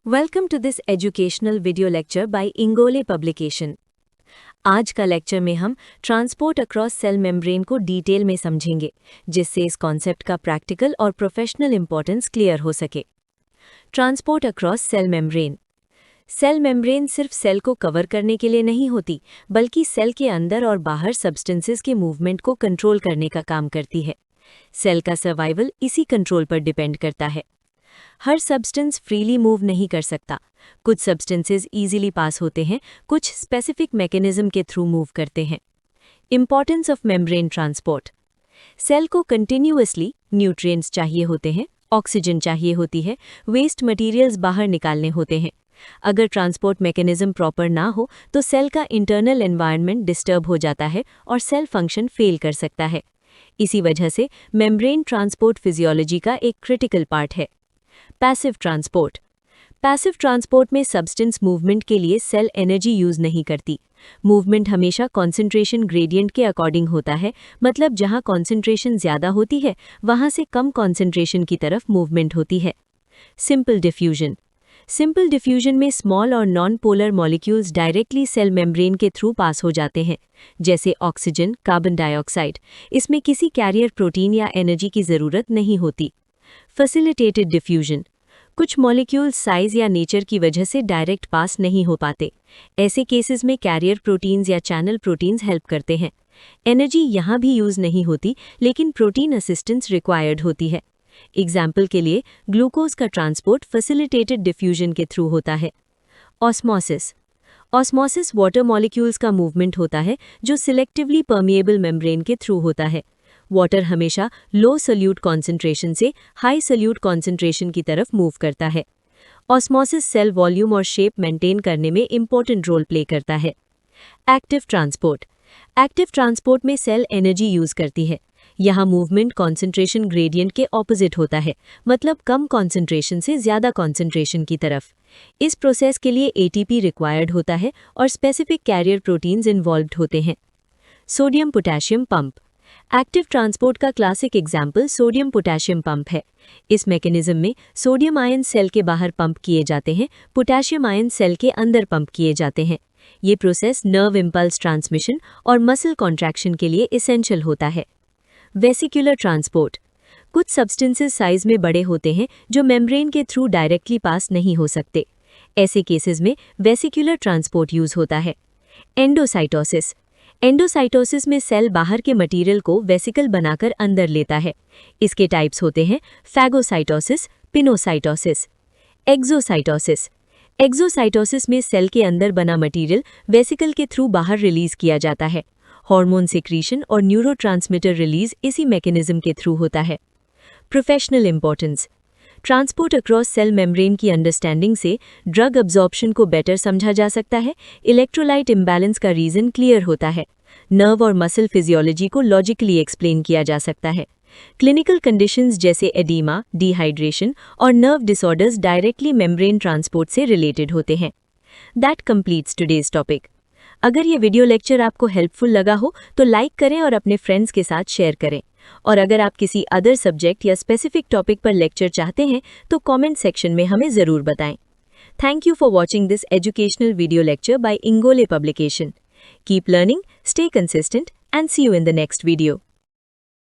Welcome to this educational video lecture by Ingole publication. आज का lecture में हम ट्रांसपोर्ट अक्रॉस सेल मेम्ब्रेन को डिटेल में समझेंगे, जिससे इस कॉन्सेप्ट का प्रैक्टिकल और प्रोफेशनल इंपॉर्टेंस क्लियर हो सके। Transport across cell membrane. Cell membrane सिर्फ सेल को कवर करने के लिए नहीं होती, बल्कि सेल के अंदर और बाहर सब्सटेंसेस के मूवमेंट को कंट्रोल करने का काम करती है। सेल का सर्वाइवल इसी कंट्रोल पर डिपेंड करता है। हर सब्सटेंस फ्रीली मूव नहीं कर सकता। कुछ सब्सटेंसेस इजीली पास होते हैं, कुछ स्पेसिफिक मैकेनिज्म के थ्रू मूव करते हैं। Importance of membrane transport. Cell को कंटिन्यूअसली न्यूट्रिएंट्स चाहिए होते हैं, ऑक्सीजन चाहिए होती है, वेस्ट मटेरियल्स बाहर निकालने होते हैं। अगर ट्रांसपोर्ट मैकेनिज्म प्रॉपर ना हो तो सेल का इंटरनल एनवायरनमेंट डिस्टर्ब हो जाता है और सेल फंक्शन फेल कर सकता है। इसी वजह से मेम्ब्रेन ट्रांसपोर्ट फिजियोलॉजी का एक क्रिटिकल पार्ट है। Passive transport. पैसिव ट्रांसपोर्ट में सब्सटेंस मूवमेंट के लिए सेल एनर्जी यूज नहीं करती। मूवमेंट हमेशा कॉन्सेंट्रेशन ग्रेडियंट के अकॉर्डिंग होता है, मतलब जहां कॉन्सेंट्रेशन ज्यादा होती है वहां से कम कॉन्सेंट्रेशन की तरफ मूवमेंट होती है। Simple diffusion. सिंपल डिफ्यूजन में स्मॉल और non polar molecules directly cell membrane के थ्रू पास हो जाते हैं, जैसे ऑक्सीजन, कार्बन डाइऑक्साइड। इसमें किसी कैरियर प्रोटीन या एनर्जी की जरूरत नहीं होती। Facilitated diffusion. कुछ मॉलिक्यूल्स साइज या नेचर की वजह से डायरेक्ट पास नहीं हो पाते। ऐसे केसेस में कैरियर प्रोटीन्स या चैनल प्रोटीन्स हेल्प करते हैं। एनर्जी यहाँ भी यूज नहीं होती, लेकिन प्रोटीन असिस्टेंस रिक्वायर्ड होती है। एग्जाम्पल के लिए ग्लूकोज का ट्रांसपोर्ट फैसिलिटेटेड डिफ्यूजन के थ्रू होता है। ऑस्मोसिस। ऑस्मोसिस वाटर मॉलिक्यूल्स का मूवमेंट होता है जो सिलेक्टिवली परमिएबल मेम्ब्रेन के थ्रू होता है। वाटर हमेशा लो सॉल्यूट कॉन्सेंट्रेशन से हाई सॉल्यूट कॉन्सेंट्रेशन की तरफ मूव करता है। ऑस्मोसिस सेल वॉल्यूम और शेप मेंटेन करने में इंपॉर्टेंट रोल प्ले करता है। Active transport. एक्टिव ट्रांसपोर्ट में सेल एनर्जी यूज करती है। यहाँ मूवमेंट कॉन्सेंट्रेशन ग्रेडियंट के ऑपोजिट होता है, मतलब कम कॉन्सेंट्रेशन से ज्यादा कॉन्सेंट्रेशन की तरफ। इस प्रोसेस के लिए एटीपी रिक्वायर्ड होता है और स्पेसिफिक कैरियर प्रोटीन्स इन्वॉल्व्ड होते हैं। Sodium potassium pump. Active transport का classic example sodium potassium pump है। इस मैकेनिज्म में सोडियम आयन सेल के बाहर पंप किए जाते हैं, पोटेशियम आयन सेल के अंदर पंप किए जाते हैं। ये प्रोसेस नर्व इम्पल्स ट्रांसमिशन और मसल कॉन्ट्रैक्शन के लिए इसेंशियल होता है। Vesicular transport. कुछ सब्सटेंसेस साइज में बड़े होते हैं जो मेम्ब्रेन के थ्रू डायरेक्टली पास नहीं हो सकते। ऐसे केसेस में वेसिकुलर ट्रांसपोर्ट यूज होता है। एंडोसाइटोसिस। एंडोसाइटोसिस में सेल बाहर के मटेरियल को वेसिकल बनाकर अंदर लेता है। इसके टाइप्स होते हैं फैगोसाइटोसिस, पिनोसाइटोसिस। एक्सोसाइटोसिस। एक्सोसाइटोसिस में सेल के अंदर बना मटेरियल वेसिकल के थ्रू बाहर रिलीज किया जाता है। हार्मोन सिक्रीशन और न्यूरोट्रांसमीटर रिलीज इसी मैकेनिज्म के थ्रू होता है। Professional importance. Transport across cell membrane की अंडरस्टैंडिंग से ड्रग अब्जॉर्प्शन को बेटर समझा जा सकता है, इलेक्ट्रोलाइट इम्बैलेंस का रीजन क्लियर होता है, नर्व और मसल फिजियोलॉजी को लॉजिकली एक्सप्लेन किया जा सकता है। क्लिनिकल कंडीशंस जैसे एडीमा, डिहाइड्रेशन और nerve disorders directly membrane transport से रिलेटेड होते हैं। That completes today's topic. अगर ये वीडियो लेक्चर आपको हेल्पफुल लगा हो तो लाइक करें और अपने फ्रेंड्स के साथ शेयर करें। और अगर आप किसी अदर सब्जेक्ट या स्पेसिफिक टॉपिक पर लेक्चर चाहते हैं तो कमेंट सेक्शन में हमें ज़रूर बताएं। Thank you for watching this educational video lecture by Ingole publication. Keep learning, stay consistent and see you in the next video.